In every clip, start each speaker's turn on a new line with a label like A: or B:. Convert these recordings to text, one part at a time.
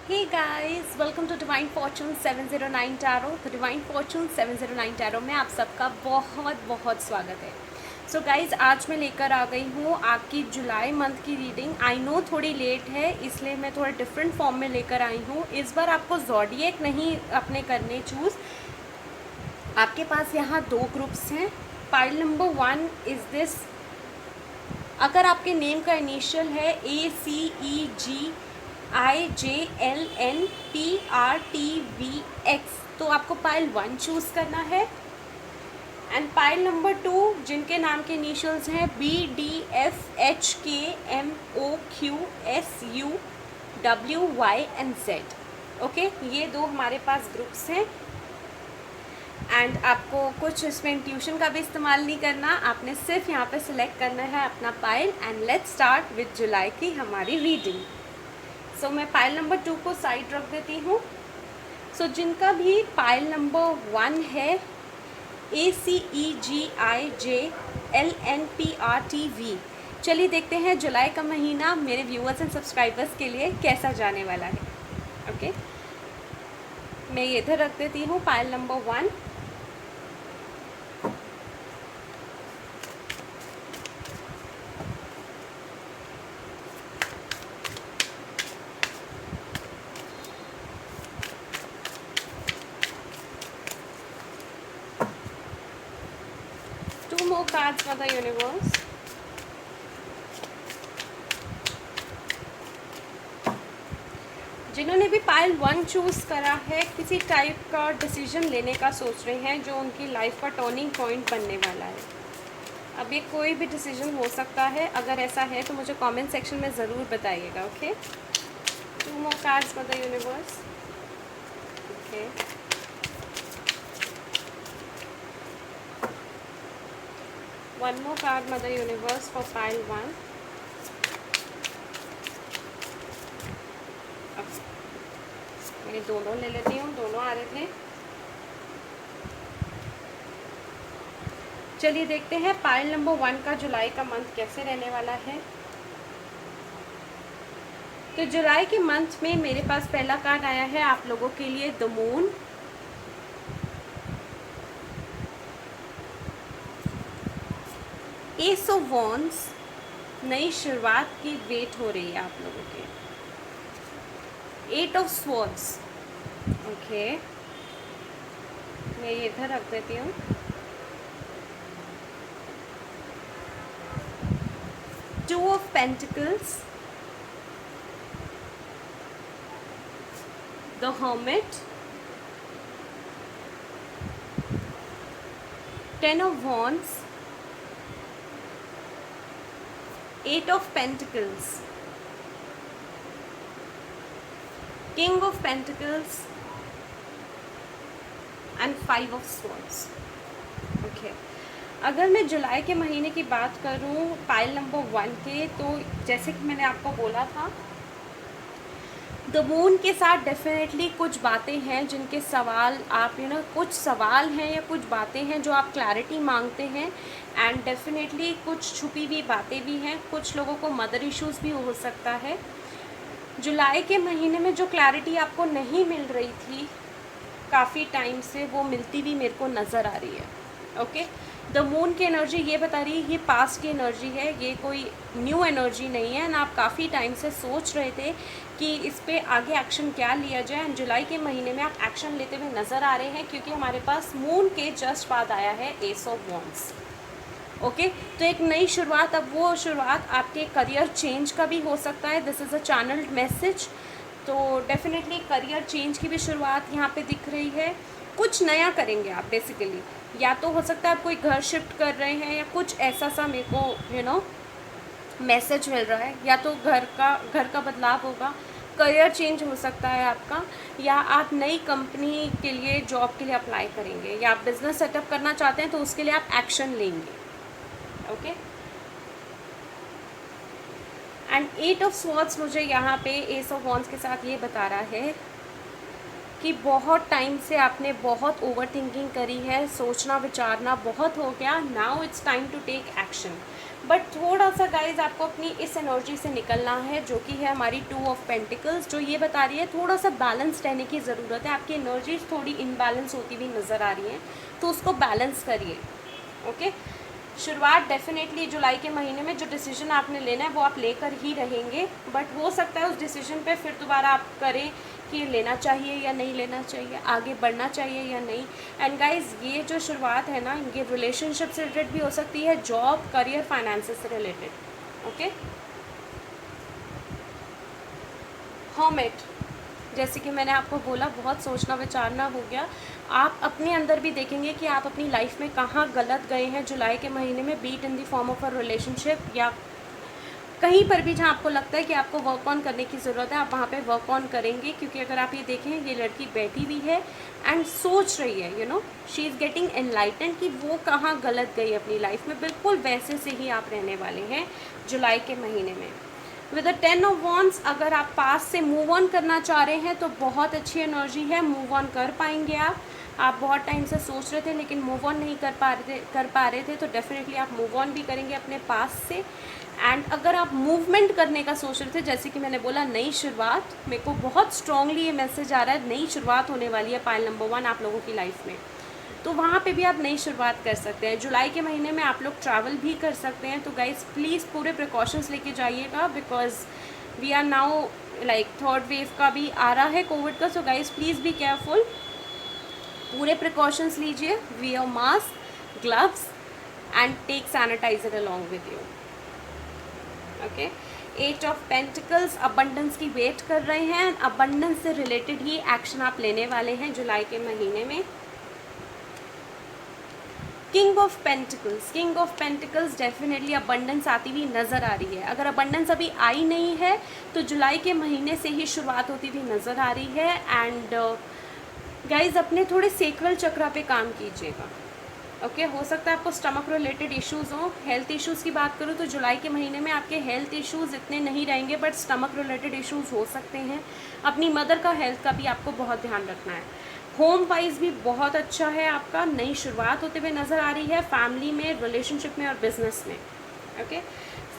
A: Hey guys, welcome to Divine Fortune 709 Tarot। तो Divine Fortune 709 Tarot में आप सबका बहुत बहुत स्वागत है। सो गाइज आज मैं लेकर आ गई हूँ आपकी जुलाई मंथ की रीडिंग। आई नो थोड़ी लेट है, इसलिए मैं थोड़ा डिफरेंट फॉर्म में लेकर आई हूँ। इस बार आपको ज़ोडिएक नहीं अपने करने चूज़। आपके पास यहाँ दो ग्रुप्स हैं। Pile number 1 is this. अगर आपके नेम का इनिशियल है ACEGIJLNPRTVX तो आपको पाइल 1 चूज़ करना है। एंड पाइल नंबर 2 जिनके नाम के इनिशियल्स हैं BDFHKMOQSUWYNZ। ओके, ये दो हमारे पास ग्रुप्स हैं। एंड आपको कुछ इसमें इंट्यूशन का भी इस्तेमाल नहीं करना, आपने सिर्फ यहाँ पे सिलेक्ट करना है अपना pile. And let's start with जुलाई की हमारी रीडिंग। सो मैं पाइल नंबर 2 को साइड रख देती हूँ। सो जिनका भी पाइल नंबर 1 है ACEGIJLNPRTV, चलिए देखते हैं जुलाई का महीना मेरे व्यूअर्स एंड सब्सक्राइबर्स के लिए कैसा जाने वाला है। ओके, मैं ये इधर रख देती हूँ pile number 1। Two more cards for the universe. जिन्होंने भी पाइल 1 चूज़ करा है, किसी टाइप का डिसीजन लेने का सोच रहे हैं जो उनकी लाइफ का टर्निंग पॉइंट बनने वाला है। अब ये कोई भी डिसीजन हो सकता है, अगर ऐसा है तो मुझे कमेंट सेक्शन में ज़रूर बताइएगा। Okay, 2 more cards for the universe. Okay, one more card mother universe for pile 1. मैं दोनों ले लेती हूँ, दोनों आ रहे थे। चलिए देखते हैं पाइल नंबर 1 का जुलाई का मंथ कैसे रहने वाला है। तो जुलाई के मंथ में मेरे पास पहला कार्ड आया है आप लोगों के लिए, the moon. S of wands, नई शुरुआत की वेट हो रही है आप लोगों के। 8 ऑफ स्वॉर्ड्स, ओके, मैं ये इधर रख देती हूँ। Two of pentacles, the hermit, 10 of wands, 8 of pentacles, king of pentacles and 5 of swords. Okay, अगर मैं जुलाई के महीने की बात करूं पाइल नंबर 1 के, तो जैसे कि मैंने आपको बोला था, द मून के साथ डेफिनेटली कुछ बातें हैं जिनके सवाल आप कुछ सवाल हैं या कुछ बातें हैं जो आप क्लैरिटी मांगते हैं। एंड डेफिनेटली कुछ छुपी हुई बातें भी हैं, कुछ लोगों को मदर इश्यूज़ भी हो सकता है। जुलाई के महीने में जो क्लैरिटी आपको नहीं मिल रही थी काफ़ी टाइम से, वो मिलती भी मेरे को नज़र आ रही है। ओके, द मून की एनर्जी ये बता रही है ये पास्ट की एनर्जी है, ये कोई न्यू एनर्जी नहीं है। ना आप काफ़ी टाइम से सोच रहे थे कि इस पे आगे एक्शन क्या लिया जाए, एंड जुलाई के महीने में आप एक्शन लेते हुए नज़र आ रहे हैं, क्योंकि हमारे पास मून के जस्ट बाद आया है एस ऑफ वॉन्ड्स। ओके, तो एक नई शुरुआत। अब वो शुरुआत आपके करियर चेंज का भी हो सकता है। This is a channelled message. तो डेफिनेटली करियर चेंज की भी शुरुआत यहाँ पे दिख रही है। कुछ नया करेंगे आप बेसिकली, या तो हो सकता है आप कोई घर शिफ्ट कर रहे हैं, या कुछ ऐसा सा मेरे को मैसेज मिल रहा है, या तो घर का बदलाव होगा, करियर चेंज हो सकता है आपका, या आप नई कंपनी के लिए जॉब के लिए अप्लाई करेंगे, या आप बिज़नेस सेटअप करना चाहते हैं तो उसके लिए आप एक्शन लेंगे। ओके, एंड 8 ऑफ स्वॉर्ड्स मुझे यहाँ पे एस ऑफ वॉन्ड्स के साथ ये बता रहा है कि बहुत टाइम से आपने बहुत ओवर थिंकिंग करी है, सोचना विचारना बहुत हो गया। Now it's time to take action. But थोड़ा सा गाइज आपको अपनी इस एनर्जी से निकलना है जो कि है हमारी 2 ऑफ पेंटिकल्स, जो ये बता रही है थोड़ा सा बैलेंस रहने की ज़रूरत है। आपकी एनर्जीज थोड़ी इनबैलेंस होती हुई नज़र आ रही हैं, तो उसको बैलेंस करिए। ओके, शुरुआत डेफिनेटली जुलाई के महीने में जो डिसीजन आपने लेना है वो आप लेकर ही रहेंगे, बट हो सकता है उस डिसीजन पे फिर दोबारा आप करें कि लेना चाहिए या नहीं लेना चाहिए, आगे बढ़ना चाहिए या नहीं। एंड गाइज ये जो शुरुआत है ना, ये रिलेशनशिप से रिलेटेड भी हो सकती है, जॉब, करियर, फाइनेंसेस से रिलेटेड। ओके, हर्मिट, जैसे कि मैंने आपको बोला बहुत सोचना विचारना हो गया। आप अपने अंदर भी देखेंगे कि आप अपनी लाइफ में कहाँ गलत गए हैं जुलाई के महीने में, be it in the form of a relationship या कहीं पर भी जहाँ आपको लगता है कि आपको वर्क ऑन करने की ज़रूरत है, आप वहाँ पे वर्क ऑन करेंगे। क्योंकि अगर आप ये देखें, ये लड़की बैठी हुई है एंड सोच रही है, you know she is getting enlightened कि वो कहाँ गलत गई अपनी लाइफ में। बिल्कुल वैसे से ही आप रहने वाले हैं जुलाई के महीने में। विद द 10 ऑफ वॉन्ड्स, अगर आप पास से मूव ऑन करना चाह रहे हैं तो बहुत अच्छी एनर्जी है, मूव ऑन कर पाएंगे आप बहुत टाइम से सोच रहे थे लेकिन मूव ऑन नहीं कर पा रहे थे, तो डेफिनेटली आप मूव ऑन भी करेंगे अपने पास से। एंड अगर आप मूवमेंट करने का सोच रहे थे, जैसे कि मैंने बोला नई शुरुआत, मेरे को बहुत स्ट्रांगली ये मैसेज आ रहा है, नई शुरुआत होने वाली है पाइल नंबर 1 आप लोगों की लाइफ में, तो वहाँ पे भी आप नई शुरुआत कर सकते हैं। जुलाई के महीने में आप लोग ट्रैवल भी कर सकते हैं, तो गाइज प्लीज़ पूरे प्रिकॉशंस लेके जाइएगा, because we are now like 3rd wave का भी आ रहा है कोविड का। So guys please be careful, पूरे प्रिकॉशंस लीजिए, wear mask, gloves and take sanitizer along with you. Okay, 8 of pentacles, abundance की वेट कर रहे हैं, अबंडेंस से रिलेटेड ही एक्शन आप लेने वाले हैं जुलाई के महीने में। King of pentacles definitely abundance आती हुई नज़र आ रही है। अगर अबंडेंस अभी आई नहीं है तो जुलाई के महीने से ही शुरुआत होती हुई नज़र आ रही है। एंड गाइज अपने थोड़े सेक्रल चक्रा पे काम कीजिएगा। ओके, हो सकता है आपको स्टमक रिलेटेड इश्यूज़ हों। हेल्थ इश्यूज़ की बात करूँ तो जुलाई के महीने में आपके हेल्थ इश्यूज़ इतने नहीं रहेंगे, बट स्टमक रिलेटेड इश्यूज़ हो सकते हैं। अपनी मदर का हेल्थ का भी आपको बहुत ध्यान रखना है। होम वाइज भी बहुत अच्छा है आपका, नई शुरुआत होते हुए नज़र आ रही है फैमिली में, रिलेशनशिप में और बिजनेस में। ओके,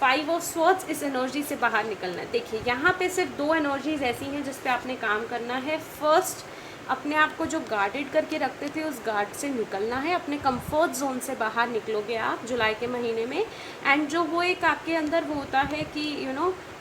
A: 5 ऑफ स्वॉर्ड्स, इस एनर्जी से बाहर निकलना है। देखिए यहाँ पे सिर्फ 2 एनर्जीज ऐसी हैं जिस पे आपने काम करना है। फर्स्ट, अपने आप को जो गार्डेड करके रखते थे उस गार्ड से निकलना है, अपने कंफर्ट जोन से बाहर निकलोगे आप जुलाई के महीने में। एंड जो वो एक आपके अंदर वो होता है कि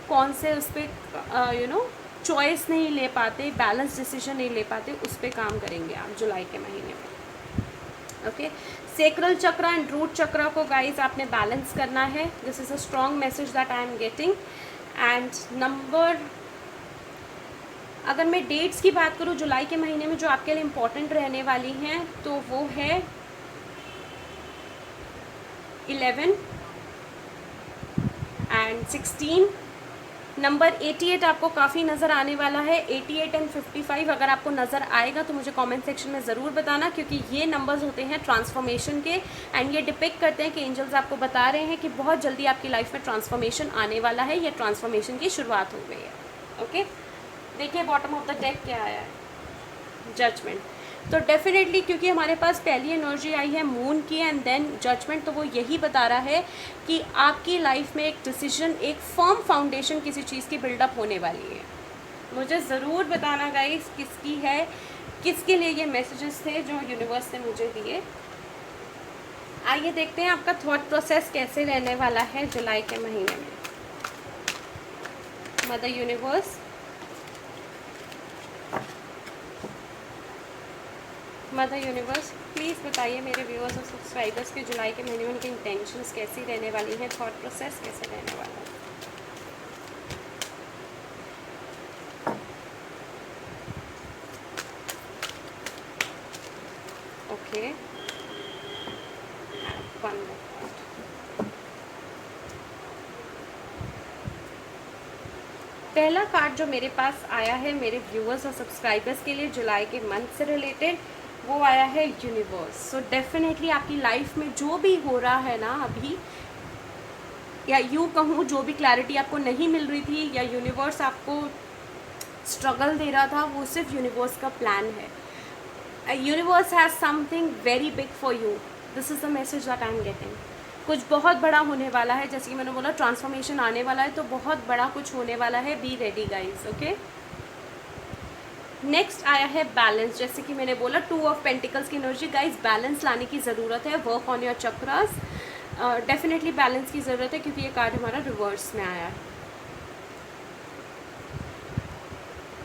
A: कौन से उस पर चॉइस नहीं ले पाते, बैलेंस डिसीजन नहीं ले पाते, उस पर काम करेंगे आप जुलाई के महीने में। ओके, सेक्रल चक्र एंड रूट चक्र को गाइज आपने बैलेंस करना है। This is a strong message that I am getting. And number, अगर मैं डेट्स की बात करूँ जुलाई के महीने में जो आपके लिए इम्पोर्टेंट रहने वाली हैं, तो वो है 11 एंड 16। नंबर 88 आपको काफ़ी नज़र आने वाला है। 88 एंड 55 अगर आपको नज़र आएगा तो मुझे कमेंट सेक्शन में ज़रूर बताना, क्योंकि ये नंबर्स होते हैं ट्रांसफॉर्मेशन के एंड ये डिपिक्ट करते हैं कि एंजल्स आपको बता रहे हैं कि बहुत जल्दी आपकी लाइफ में ट्रांसफॉर्मेशन आने वाला है, या ट्रांसफॉर्मेशन की शुरुआत हो गई है। ओके, देखिए बॉटम ऑफ द डेक क्या आया है, जजमेंट। तो डेफिनेटली क्योंकि हमारे पास पहली एनर्जी आई है मून की एंड देन जजमेंट, तो वो यही बता रहा है कि आपकी लाइफ में एक डिसीजन, एक फर्म फाउंडेशन किसी चीज़ की बिल्डअप होने वाली है। मुझे ज़रूर बताना गाइस किसकी है, किसके लिए ये मैसेजेस थे जो यूनिवर्स ने मुझे दिए। आइए देखते हैं आपका थॉट प्रोसेस कैसे रहने वाला है जुलाई के महीने में। मदर यूनिवर्स, प्लीज़ बताइए मेरे व्यूअर्स और सब्सक्राइबर्स के जुलाई के महीने में उनकी इंटेंशंस कैसी रहने वाली हैं, थॉट प्रोसेस कैसे रहने वाला है। ओके, पहला कार्ड जो मेरे पास आया है मेरे व्यूअर्स और सब्सक्राइबर्स के लिए जुलाई के मंथ से रिलेटेड, वो आया है यूनिवर्स। सो डेफिनेटली आपकी लाइफ में जो भी हो रहा है ना अभी, या यूँ कहूँ जो भी क्लैरिटी आपको नहीं मिल रही थी या यूनिवर्स आपको स्ट्रगल दे रहा था, वो सिर्फ यूनिवर्स का प्लान है। Universe has something very big for you, this is the message that I am getting. कुछ बहुत बड़ा होने वाला है, जैसे कि मैंने बोला ट्रांसफॉर्मेशन आने वाला है, तो बहुत बड़ा कुछ होने वाला है, be ready guys, okay. Next आया है बैलेंस, जैसे कि मैंने बोला 2 ऑफ पेंटिकल्स की एनर्जी गाइस, बैलेंस लाने की ज़रूरत है, work on your chakras, definitely balance की ज़रूरत है क्योंकि ये कार्ड हमारा रिवर्स में आया है।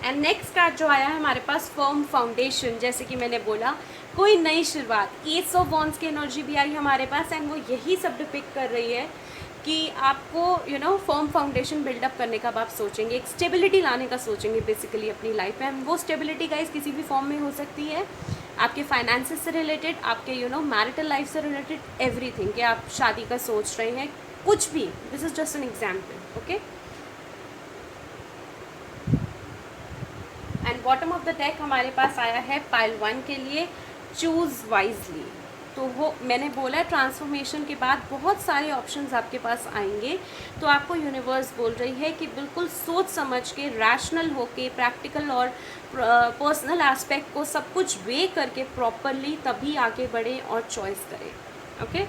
A: एंड नेक्स्ट कार्ड जो आया है हमारे पास फर्म फाउंडेशन, जैसे कि मैंने बोला कोई नई शुरुआत, एस ऑफ वॉन्ड्स की एनर्जी भी आई हमारे पास, एंड वो यही सब डिपिक्ट कर रही है कि आपको फर्म फाउंडेशन बिल्डअप करने का आप सोचेंगे, एक स्टेबिलिटी लाने का सोचेंगे बेसिकली अपनी लाइफ में। वो स्टेबिलिटी गाइस किसी भी फॉर्म में हो सकती है, आपके फाइनेंसेस से रिलेटेड, आपके मैरिटल लाइफ से रिलेटेड, एवरीथिंग, कि आप शादी का सोच रहे हैं, कुछ भी, this is just an example, okay. And bottom of the deck हमारे पास आया है पाइल 1 के लिए चूज़ वाइजली। तो वो मैंने बोला ट्रांसफॉर्मेशन के बाद बहुत सारे ऑप्शंस आपके पास आएंगे, तो आपको यूनिवर्स बोल रही है कि बिल्कुल सोच समझ के, रैशनल होके, प्रैक्टिकल और पर्सनल एस्पेक्ट को सब कुछ वे करके प्रॉपरली तभी आगे बढ़ें और चॉइस करें, ओके।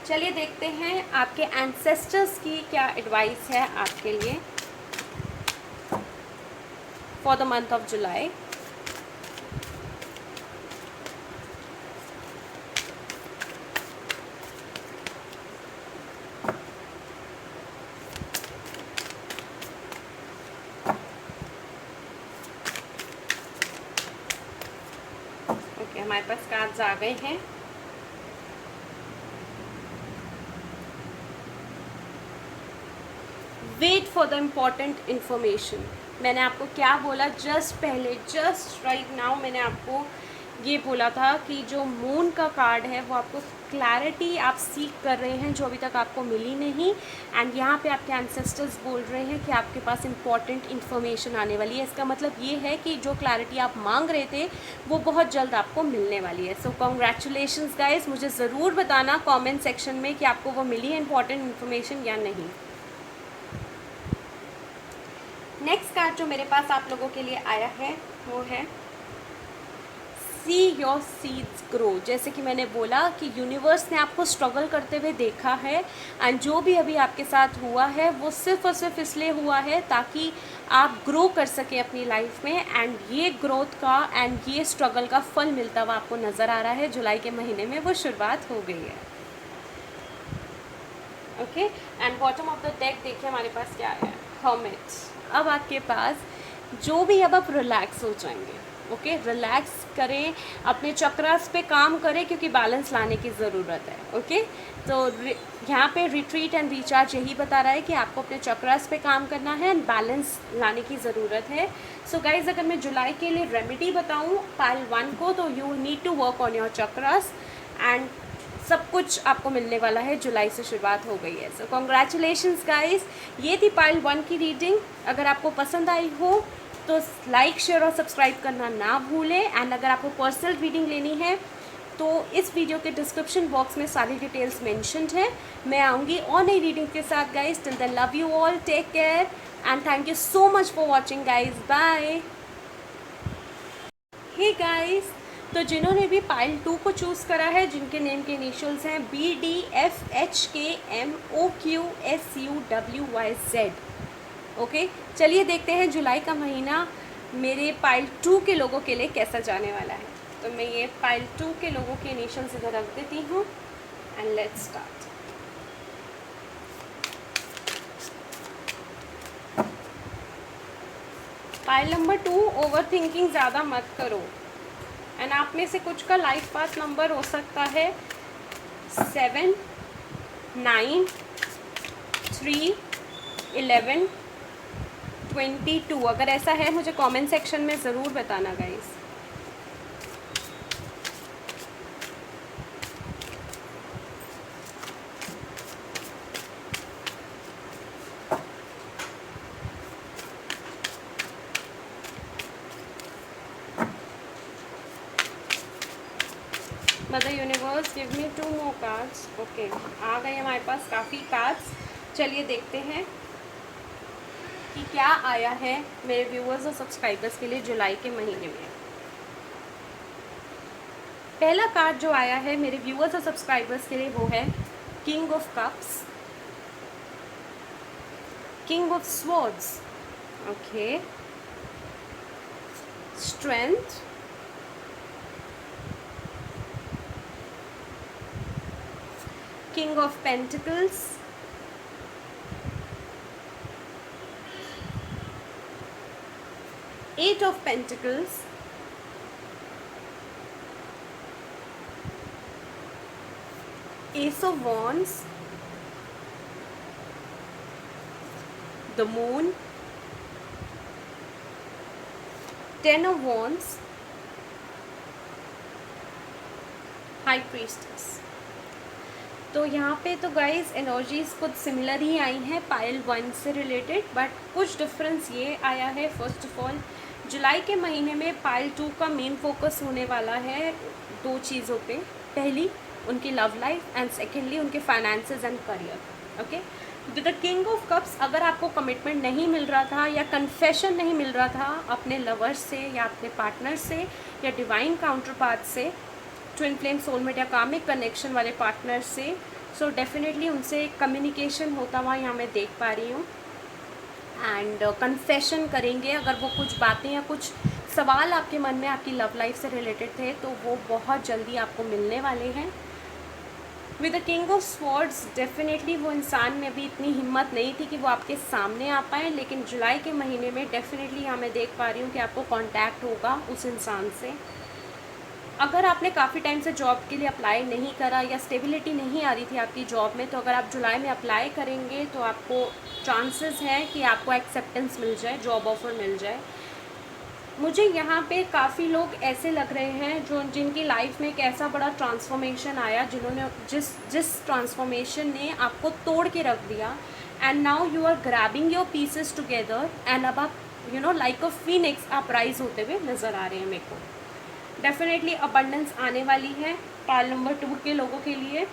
A: चलिए देखते हैं आपके एंसेस्टर्स की क्या एडवाइस है आपके लिए for the month of July. Okay, हमारे पास कार्ड्स आ गए हैं। Wait for the important information, मैंने आपको क्या बोला जस्ट राइट नाउ मैंने आपको ये बोला था कि जो मून का कार्ड है वो आपको क्लैरिटी आप सीख कर रहे हैं जो अभी तक आपको मिली नहीं, एंड यहाँ पे आपके एंसेस्टर्स बोल रहे हैं कि आपके पास इम्पॉर्टेंट इन्फॉर्मेशन आने वाली है। इसका मतलब ये है कि जो क्लैरिटी आप मांग रहे थे वो बहुत जल्द आपको मिलने वाली है। सो कॉन्ग्रेचुलेशंस गाइस, मुझे ज़रूर बताना कॉमेंट सेक्शन में कि आपको वो मिली है इम्पॉर्टेंट इन्फॉर्मेशन या नहीं। नेक्स्ट कार्ड जो मेरे पास आप लोगों के लिए आया है वो है सी योर सीड्स ग्रो। जैसे कि मैंने बोला कि यूनिवर्स ने आपको स्ट्रगल करते हुए देखा है, एंड जो भी अभी आपके साथ हुआ है वो सिर्फ और सिर्फ इसलिए हुआ है ताकि आप ग्रो कर सके अपनी लाइफ में, एंड ये ग्रोथ का एंड ये स्ट्रगल का फल मिलता हुआ आपको नज़र आ रहा है। जुलाई के महीने में वो शुरुआत हो गई है, okay. And bottom of the deck देखिए हमारे पास क्या है, हर्मिट। अब आपके पास जो भी, अब आप रिलैक्स हो जाएंगे, ओके। रिलैक्स करें, अपने चक्रास पे काम करें क्योंकि बैलेंस लाने की ज़रूरत है, ओके। तो यहाँ पे रिट्रीट एंड रिचार्ज यही बता रहा है कि आपको अपने चक्रास पे काम करना है एंड बैलेंस लाने की ज़रूरत है। सो गाइज, अगर मैं जुलाई के लिए रेमेडी बताऊँ पाइल 1 को, तो you need to work on your chakras and सब कुछ आपको मिलने वाला है। जुलाई से शुरुआत हो गई है। सो कॉन्ग्रेचुलेशंस गाइस, ये थी पाइल 1 की रीडिंग। अगर आपको पसंद आई हो तो लाइक, शेयर और सब्सक्राइब करना ना भूलें, एंड अगर आपको पर्सनल रीडिंग लेनी है तो इस वीडियो के डिस्क्रिप्शन बॉक्स में सारी डिटेल्स मेंशन्ड है। मैं आऊँगी और नई रीडिंग के साथ guys. Till then love you all, take care and thank you so much for watching guys, bye. Hey guys, तो जिन्होंने भी पाइल 2 को चूज़ करा है, जिनके नेम के इनिशियल्स हैं BDFHKMOQSUWYZ, ओके। चलिए देखते हैं जुलाई का महीना मेरे पाइल 2 के लोगों के लिए कैसा जाने वाला है। तो मैं ये पाइल 2 के लोगों के इनिशियल्स इधर रख देती हूँ and let's start. Pile number 2, over thinking ज़्यादा मत करो, एंड आप में से कुछ का लाइफ पाथ नंबर हो सकता है 7, 9, 3, 11, 22। अगर ऐसा है मुझे कमेंट सेक्शन में ज़रूर बताना guys. Mother universe give me 2 more cards, okay. आ गए हमारे पास काफ़ी कार्ड्स। चलिए देखते हैं कि क्या आया है मेरे व्यूअर्स और सब्सक्राइबर्स के लिए जुलाई के महीने में। पहला कार्ड जो आया है मेरे व्यूअर्स और सब्सक्राइबर्स के लिए वो है king of cups, king of swords, okay, strength, king of pentacles, eight of pentacles, Ace of Wands, the Moon, Ten of Wands, High Priestess। तो यहाँ पे तो गाइज एनर्जीज कुछ सिमिलर ही आई हैं पायल 1 से रिलेटेड, बट कुछ डिफरेंस ये आया है। फर्स्ट ऑफ ऑल जुलाई के महीने में पायल 2 का मेन फोकस होने वाला है दो चीज़ों पे, पहली उनकी लव लाइफ एंड सेकेंडली उनके finances and career. Okay, with the king of cups अगर आपको कमिटमेंट नहीं मिल रहा था या कन्फेशन नहीं मिल रहा था अपने लवर से या अपने पार्टनर से या डिवाइन काउंटर पार्ट से, ट्विन फ्लेम, सोलमेट या कामिक कनेक्शन वाले पार्टनर से, सो डेफिनेटली उनसे कम्युनिकेशन होता हुआ यहाँ मैं देख पा रही हूँ। एंड कन्फेशन करेंगे अगर वो कुछ बातें या कुछ सवाल आपके मन में आपकी लव लाइफ से रिलेटेड थे तो वो बहुत जल्दी आपको मिलने वाले हैं। With the king of swords definitely वो इंसान में अभी इतनी हिम्मत नहीं थी कि वो आपके सामने आ पाए, लेकिन जुलाई के महीने में डेफिनेटली यहाँ मैं देख पा रही हूँ कि आपको कांटेक्ट होगा उस इंसान से। अगर आपने काफ़ी टाइम से जॉब के लिए अप्लाई नहीं करा या स्टेबिलिटी नहीं आ रही थी आपकी जॉब में, तो अगर आप जुलाई में अप्लाई करेंगे तो आपको चांसेस हैं कि आपको एक्सेप्टेंस मिल जाए, जॉब ऑफ़र मिल जाए। मुझे यहाँ पे काफ़ी लोग ऐसे लग रहे हैं जो जिनकी लाइफ में एक ऐसा बड़ा ट्रांसफॉर्मेशन आया, जिन्होंने जिस ट्रांसफॉर्मेशन ने आपको तोड़ के रख दिया, and now you are grabbing your pieces together and अब आप लाइक अ फीनिक्स आप राइज होते हुए नज़र आ रहे हैं मेरे को। डेफिनेटली अबंडेंस आने वाली है पायल नंबर 2 के लोगों के लिए।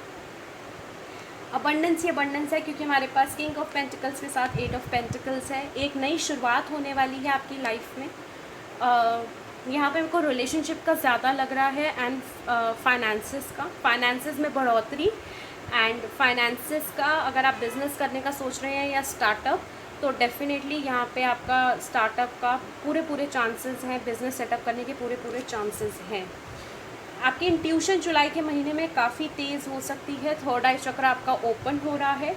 A: अबंडेंस ही अबंडेंस है क्योंकि हमारे पास किंग ऑफ पेंटिकल्स के साथ 8 ऑफ पेंटिकल्स है। एक नई शुरुआत होने वाली है आपकी लाइफ में। यहाँ पे हमको रिलेशनशिप का ज़्यादा लग रहा है एंड फाइनेंसेस का, फाइनेंसेस में बढ़ोतरी एंड फाइनेंसेस का अगर आप बिज़नेस करने का सोच रहे हैं या स्टार्टअप, तो डेफिनेटली यहाँ पे आपका स्टार्टअप का पूरे चांसेस हैं, बिज़नेस सेटअप करने के पूरे चांसेस हैं। आपकी इंट्यूशन जुलाई के महीने में काफ़ी तेज़ हो सकती है। थर्ड आई चक्र आपका ओपन हो रहा है।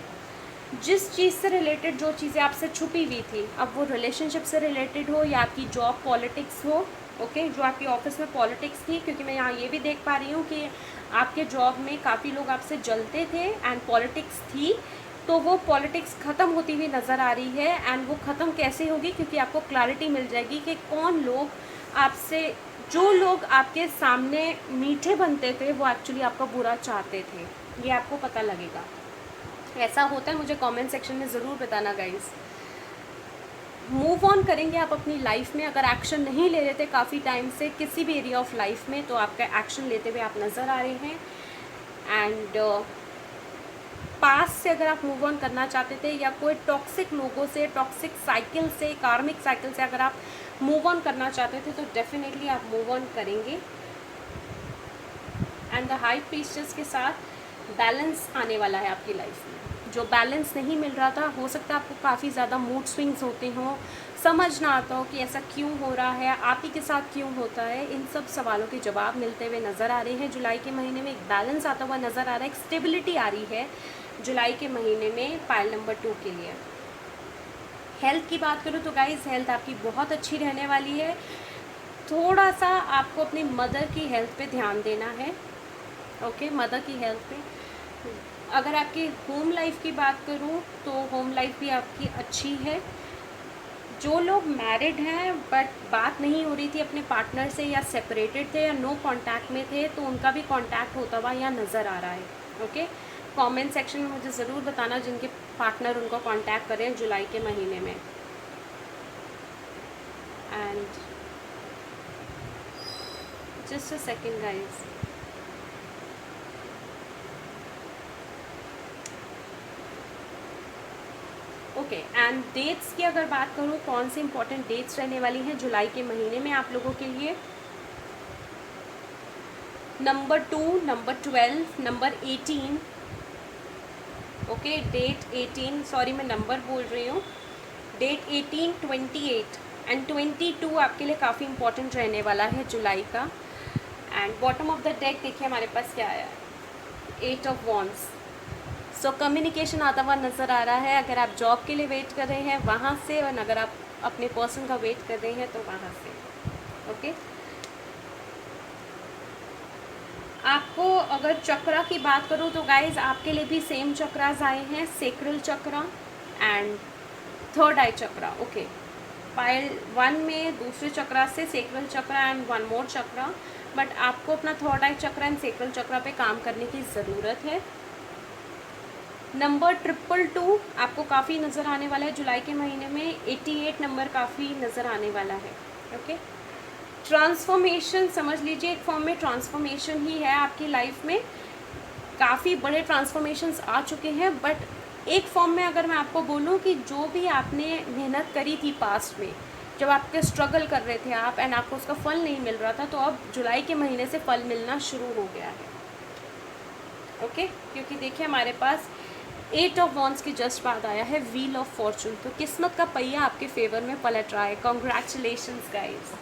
A: जिस चीज़ से रिलेटेड जो चीज़ें आपसे छुपी हुई थी, अब वो रिलेशनशिप से रिलेटेड हो या आपकी जॉब पॉलिटिक्स हो, ओके, जो आपकी ऑफिस में पॉलिटिक्स थी, क्योंकि मैं यहाँ ये भी देख पा रही हूँ कि आपके जॉब में काफ़ी लोग आपसे जलते थे एंड पॉलिटिक्स थी, तो वो पॉलिटिक्स ख़त्म होती हुई नज़र आ रही है। एंड वो ख़त्म कैसे होगी, क्योंकि आपको क्लैरिटी मिल जाएगी कि कौन लोग आपसे, जो लोग आपके सामने मीठे बनते थे वो एक्चुअली आपका बुरा चाहते थे, ये आपको पता लगेगा। ऐसा होता है, मुझे कमेंट सेक्शन में ज़रूर बताना गाइस। मूव ऑन करेंगे आप अपनी लाइफ में। अगर एक्शन नहीं ले रहे थे काफ़ी टाइम से किसी भी एरिया ऑफ लाइफ में, तो आपका एक्शन लेते हुए आप नज़र आ रहे हैं। एंड पास से अगर आप मूव ऑन करना चाहते थे या कोई टॉक्सिक लोगों से, टॉक्सिक साइकिल से, कार्मिक साइकिल से अगर आप मूव ऑन करना चाहते थे, तो डेफिनेटली आप मूव ऑन करेंगे। एंड द हाई प्रीस्टेस के साथ बैलेंस आने वाला है आपकी लाइफ में। जो बैलेंस नहीं मिल रहा था, हो सकता है आपको काफ़ी ज़्यादा मूड स्विंग्स होते हों, समझ ना आता हो कि ऐसा क्यों हो रहा है, आप ही के साथ क्यों होता है। इन सब सवालों के जवाब मिलते हुए नज़र आ रहे हैं। जुलाई के महीने में एक बैलेंस आता हुआ नज़र आ रहा है, एक स्टेबिलिटी आ रही है जुलाई के महीने में पायल नंबर 2 के लिए। हेल्थ की बात करूँ तो गाइस, हेल्थ आपकी बहुत अच्छी रहने वाली है। थोड़ा सा आपको अपनी मदर की हेल्थ पे ध्यान देना है, ओके, मदर की हेल्थ पे। अगर आपकी होम लाइफ की बात करूँ तो होम लाइफ भी आपकी अच्छी है। जो लोग मैरिड हैं बट बात नहीं हो रही थी अपने पार्टनर से, या सेपरेटेड थे या नो कांटेक्ट में थे, तो उनका भी कांटेक्ट होता हुआ यहाँ नज़र आ रहा है, ओके। कमेंट सेक्शन में मुझे ज़रूर बताना जिनके पार्टनर उनको कांटेक्ट करें जुलाई के महीने में। And just a second guys, okay. And dates की अगर बात करूँ, कौन सी इंपॉर्टेंट डेट्स रहने वाली हैं जुलाई के महीने में आप लोगों के लिए। Number 2, number 12, number 18, okay, date 18, sorry मैं नंबर बोल रही हूँ, डेट 18, 28 एंड 22 आपके लिए काफ़ी इंपॉर्टेंट रहने वाला है जुलाई का। And bottom of the deck देखिए हमारे पास क्या आया है, 8 ऑफ वॉन्ड्स। सो कम्युनिकेशन आता हुआ नज़र आ रहा है, अगर आप जॉब के लिए वेट कर रहे हैं वहाँ से, और अगर आप अपने पर्सन का वेट कर रहे हैं तो वहाँ से, ओके। आपको अगर चक्रा की बात करूँ तो गाइज आपके लिए भी सेम चक्रास आए हैं, sacral chakra and third eye chakra, okay. Pile 1 में दूसरे चक्रा से sacral chakra and 1 more chakra, but आपको अपना third eye chakra and sacral chakra पे काम करने की ज़रूरत है। नंबर 222 आपको काफ़ी नज़र आने वाला है जुलाई के महीने में, 88 नंबर काफ़ी नज़र आने वाला है, ओके। ट्रांसफॉर्मेशन समझ लीजिए, एक फॉर्म में ट्रांसफॉर्मेशन ही है आपकी लाइफ में, काफ़ी बड़े ट्रांसफॉर्मेशंस आ चुके हैं, बट एक फॉर्म में अगर मैं आपको बोलूँ कि जो भी आपने मेहनत करी थी पास्ट में, जब आपके स्ट्रगल कर रहे थे आप एंड आपको उसका फल नहीं मिल रहा था, तो अब जुलाई के महीने से फल मिलना शुरू हो गया है, ओके। क्योंकि देखिए हमारे पास 8 ऑफ वॉन्ड्स के जस्ट बाद आया है व्हील ऑफ फॉर्चून, तो किस्मत का पहिया आपके फेवर में पलट रहा है। Congratulations guys.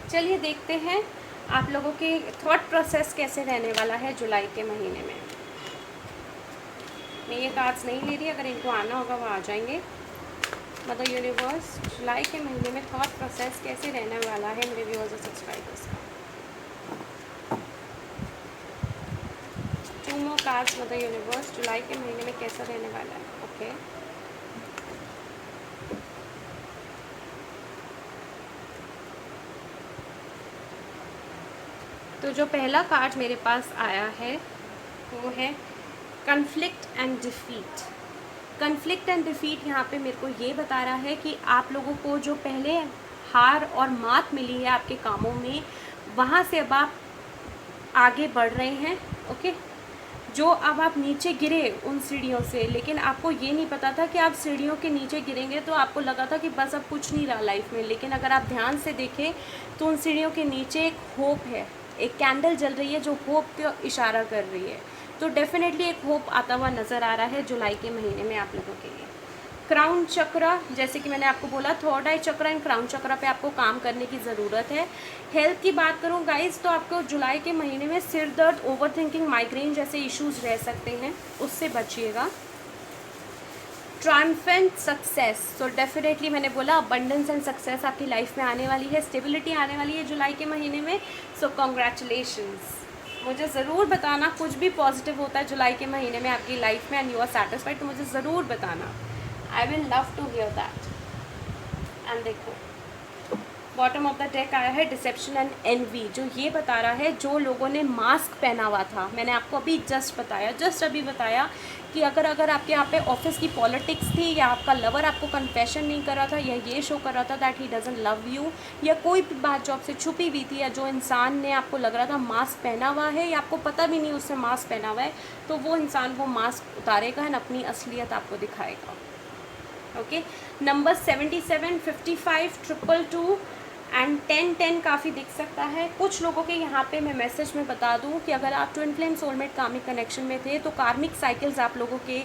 A: चलिए देखते हैं आप लोगों के थॉट प्रोसेस कैसे रहने वाला है जुलाई के महीने में। मैं ये कार्ड्स नहीं ले रही, अगर इनको आना होगा वो आ जाएंगे। मदर यूनिवर्स, जुलाई के महीने में थॉट प्रोसेस कैसे रहने वाला है मेरे व्यूअर्स और सब्सक्राइबर्स का। 2 मोर कार्ड्स मदर यूनिवर्स, जुलाई के महीने में कैसा रहने वाला है, ओके। तो जो पहला कार्ड मेरे पास आया है वो है conflict and defeat. Conflict and defeat यहाँ पे मेरे को ये बता रहा है कि आप लोगों को जो पहले हार और मात मिली है आपके कामों में, वहाँ से अब आप आगे बढ़ रहे हैं, ओके। जो अब आप नीचे गिरे उन सीढ़ियों से, लेकिन आपको ये नहीं पता था कि आप सीढ़ियों के नीचे गिरेंगे, तो आपको लगा था कि बस अब कुछ नहीं रहा लाइफ में, लेकिन अगर आप ध्यान से देखें तो उन सीढ़ियों के नीचे एक होप है, एक कैंडल जल रही है जो होप पे इशारा कर रही है। तो डेफिनेटली एक होप आता हुआ नज़र आ रहा है जुलाई के महीने में आप लोगों के लिए। क्राउन चक्रा, जैसे कि मैंने आपको बोला, third eye chakra and crown chakra पे आपको काम करने की ज़रूरत है। हेल्थ की बात करूँ गाइस, तो आपको जुलाई के महीने में सिर दर्द, ओवर थिंकिंग, माइग्रेन जैसे इश्यूज रह सकते हैं, उससे बचिएगा। ट्रायम्फेंट सक्सेस, तो डेफिनेटली मैंने बोला अबंडेंस एंड सक्सेस आपकी लाइफ में आने वाली है, स्टेबिलिटी आने वाली है जुलाई के महीने में। सो कॉन्ग्रेचुलेशंस। मुझे ज़रूर बताना कुछ भी पॉजिटिव होता है जुलाई के महीने में आपकी लाइफ में एंड यू आर सेटिस्फाइड, तो मुझे ज़रूर बताना, I will love to hear that. And देखो बॉटम ऑफ द डेक आया है डिसेप्शन एंड एनवी, जो ये बता रहा है जो लोगों ने मास्क पहना हुआ था, मैंने आपको अभी जस्ट अभी बताया कि अगर आपके यहाँ पे ऑफिस की पॉलिटिक्स थी, या आपका लवर आपको कन्फेशन नहीं कर रहा था, या ये शो कर रहा था that he doesn't love you, या कोई भी बात जो आपसे छुपी हुई थी, या जो इंसान ने आपको लग रहा था मास्क पहना हुआ है, या आपको पता भी नहीं उससे मास्क पहना हुआ है, तो वो इंसान वो मास्क उतारेगा एंड अपनी असलियत आपको दिखाएगा, ओके। नंबर 77, 55, 222 एंड 10 काफ़ी दिख सकता है कुछ लोगों के यहाँ पे। मैं मैसेज में बता दूँ कि अगर आप twin flame soulmate karmic connection में थे, तो कार्मिक साइकिल्स आप लोगों के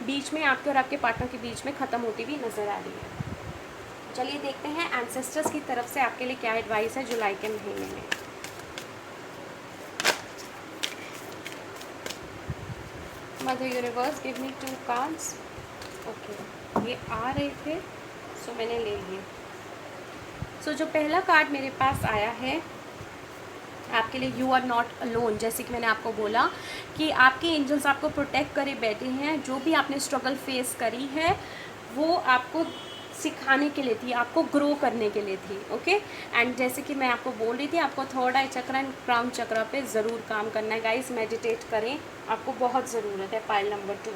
A: बीच में, आपके और आपके पार्टनर के बीच में ख़त्म होती हुई नज़र आ रही है। चलिए देखते हैं एंसेस्टर्स की तरफ से आपके लिए क्या एडवाइस है जुलाई के महीने में। Mother universe give me 2 cards, okay. ये आ रहे थे सो मैंने ले लिए। सो जो पहला कार्ड मेरे पास आया है आपके लिए, यू आर नॉट अलोन। जैसे कि मैंने आपको बोला कि आपके एंजल्स आपको प्रोटेक्ट करे बैठे हैं, जो भी आपने स्ट्रगल फेस करी है वो आपको सिखाने के लिए थी, आपको ग्रो करने के लिए थी, ओके। एंड जैसे कि मैं आपको बोल रही थी, आपको थर्ड आई चक्र एंड क्राउन चक्र पे ज़रूर काम करना है गाइस, मेडिटेट करें, आपको बहुत ज़रूरत है। Pile number 2,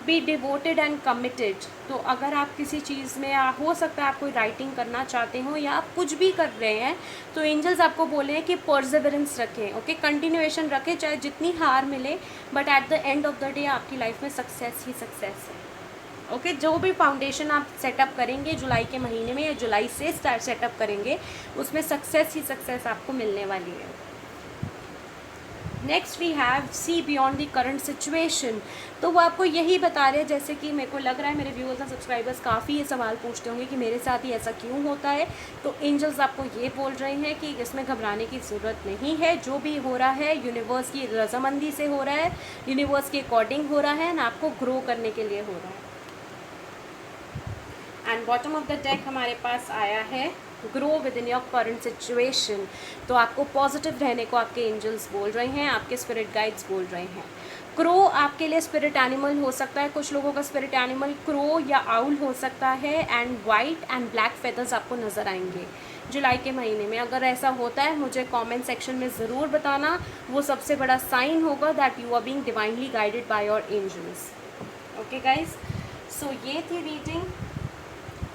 A: be devoted and committed. तो अगर आप किसी चीज़ में, हो सकता है आप कोई राइटिंग करना चाहते हो या आप कुछ भी कर रहे हैं, तो एंजल्स आपको बोले हैं कि परसेवरेंस रखें, ओके, कंटिन्यूएशन रखें, चाहे जितनी हार मिले, but at the end of the day आपकी लाइफ में सक्सेस ही सक्सेस है, ओके, जो भी फाउंडेशन आप सेटअप करेंगे जुलाई के महीने में या जुलाई से स्टार्ट सेटअप करेंगे, उसमें सक्सेस ही सक्सेस आपको मिलने वाली है। Next we have see beyond the current situation. तो वो आपको यही बता रहे हैं, जैसे कि मेरे को लग रहा है मेरे व्यूअर्स एंड सब्सक्राइबर्स काफ़ी ये सवाल पूछते होंगे कि मेरे साथ ही ऐसा क्यों होता है। तो एंजल्स आपको ये बोल रहे हैं कि इसमें घबराने की ज़रूरत नहीं है। जो भी हो रहा है यूनिवर्स की रजामंदी से हो रहा है, यूनिवर्स के अकॉर्डिंग हो रहा है ना, आपको ग्रो करने के लिए हो रहा है। And bottom of the deck हमारे पास आया है grow with in your current situation. तो आपको पॉजिटिव रहने को आपके एंजल्स बोल रहे हैं, आपके स्पिरिट गाइड्स बोल रहे हैं। क्रो आपके लिए स्पिरिट एनिमल हो सकता है, कुछ लोगों का स्पिरिट एनिमल क्रो या आउल हो सकता है। And white and black feathers आपको नज़र आएंगे जुलाई के महीने में। अगर ऐसा होता है मुझे कमेंट सेक्शन में ज़रूर बताना, वो सबसे बड़ा साइन होगा that you are being divinely guided by your angels. Okay guys, so ये थी रीडिंग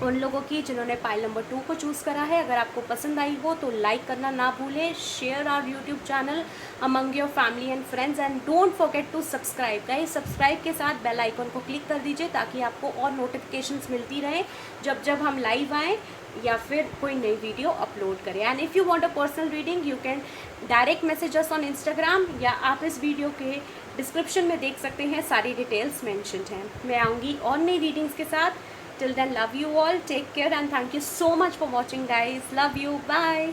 A: उन लोगों की जिन्होंने पाइल नंबर 2 को चूज़ करा है। अगर आपको पसंद आई हो तो लाइक करना ना भूलें, share our YouTube channel among your family and friends and don't forget to subscribe. Guys subscribe के साथ बेल आइकन को क्लिक कर दीजिए ताकि आपको और नोटिफिकेशंस मिलती रहें जब जब हम लाइव आएँ या फिर कोई नई वीडियो अपलोड करें। And if you want a personal reading you can direct message us on Instagram, या आप इस वीडियो के डिस्क्रिप्शन में देख सकते हैं, सारी डिटेल्स मैंशनड हैं। मैं आऊँगी और नई रीडिंग्स के साथ। Till then, love you all, take care and thank you so much for watching guys. Love you, bye.